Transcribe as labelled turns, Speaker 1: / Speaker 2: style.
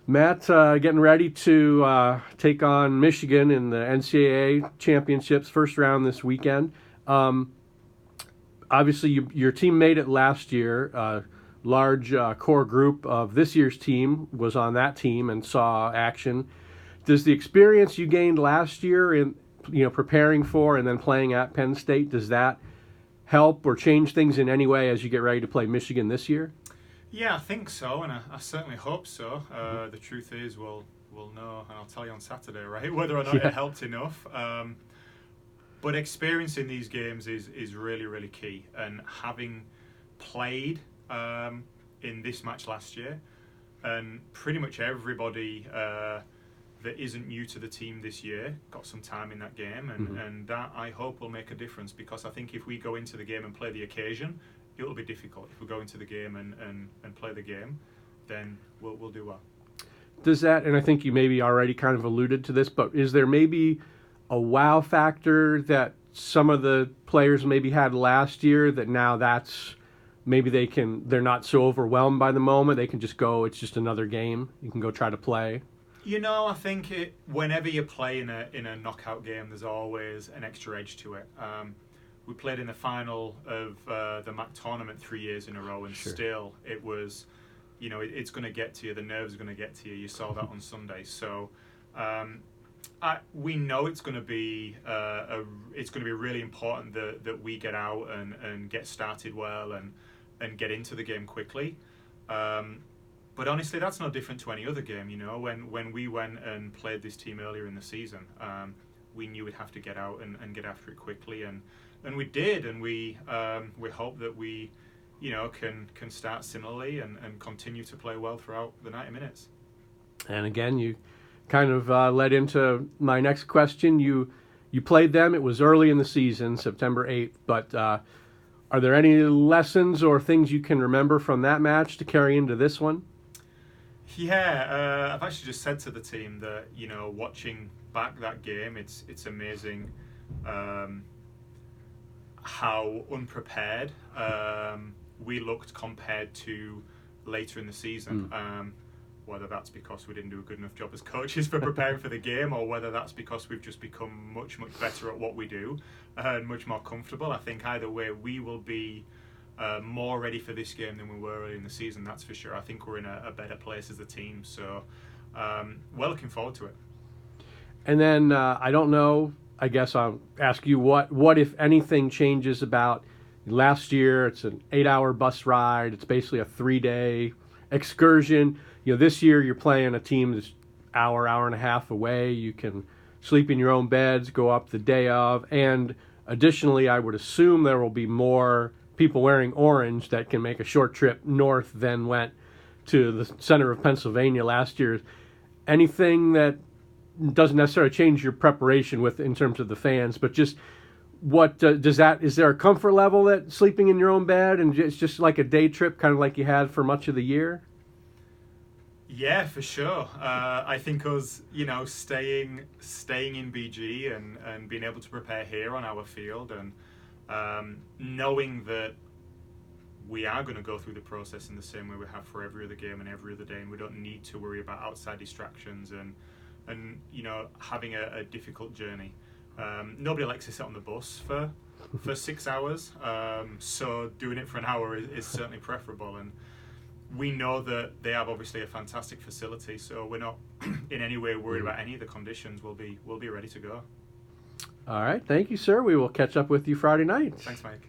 Speaker 1: Matt, getting ready to take on Michigan in the NCAA Championships first round this weekend. Obviously, your team made it last year. Large core group of this year's team was on that team and saw action. Does the experience you gained last year in preparing for and then playing at Penn State, does that help or change things in any way as you get ready to play Michigan this year?
Speaker 2: Yeah, I think so, and I certainly hope so. The truth is, we'll know, and I'll tell you on Saturday, right, whether or not it helped enough. But experiencing these games is really, really key. And having played in this match last year, and pretty much everybody that isn't new to the team this year got some time in that game, and that I hope will make a difference, because I think if we go into the game and play the occasion, it'll be difficult. If we go into the game and play the game, then we'll do well.
Speaker 1: Does that, and I think you maybe already kind of alluded to this, but is there maybe a wow factor that some of the players maybe had last year that now that's maybe they're not so overwhelmed by the moment, they can just go, it's just another game, you can go try to play?
Speaker 2: I think whenever you play in a knockout game, there's always an extra edge to it. We played in the final of the MAC tournament 3 years in a row, and still it was, it's going to get to you. The nerves are going to get to you. You saw that on Sunday. So we know it's going to be really important that we get out and get started well and get into the game quickly. But honestly, that's no different to any other game. When we went and played this team earlier in the season, we knew we'd have to get out and get after it quickly, and we did, and we hope that we can start similarly and continue to play well throughout the 90 minutes.
Speaker 1: And again, you kind of led into my next question. You played them. It was early in the season, September 8th, but are there any lessons or things you can remember from that match to carry into this one?
Speaker 2: Yeah, I've actually just said to the team that, watching back that game, it's amazing how unprepared we looked compared to later in the season. Whether that's because we didn't do a good enough job as coaches for preparing for the game, or whether that's because we've just become much, much better at what we do and much more comfortable. I think either way, we will be more ready for this game than we were early in the season, that's for sure. I think we're in a better place as a team, so we're looking forward to it.
Speaker 1: And then I don't know, I guess I'll ask you what if anything changes about last year. It's an 8-hour bus ride. It's basically a 3-day excursion. This year you're playing a team that's hour and a half away. You can sleep in your own beds, go up the day of, and additionally, I would assume there will be more people wearing orange that can make a short trip north than went to the center of Pennsylvania last year. Anything that doesn't necessarily change your preparation in terms of the fans, but just what is there a comfort level that sleeping in your own bed and it's just like a day trip, kind of like you had for much of the year?
Speaker 2: Yeah, for sure. I think us, staying in BG and being able to prepare here on our field, and knowing that we are going to go through the process in the same way we have for every other game and every other day, and we don't need to worry about outside distractions and having a difficult journey. Nobody likes to sit on the bus for 6 hours, so doing it for an hour is certainly preferable. And we know that they have obviously a fantastic facility, so we're not in any way worried about any of the conditions. We'll be ready to go.
Speaker 1: All right, thank you, sir. We will catch up with you Friday night.
Speaker 2: Thanks, Mike.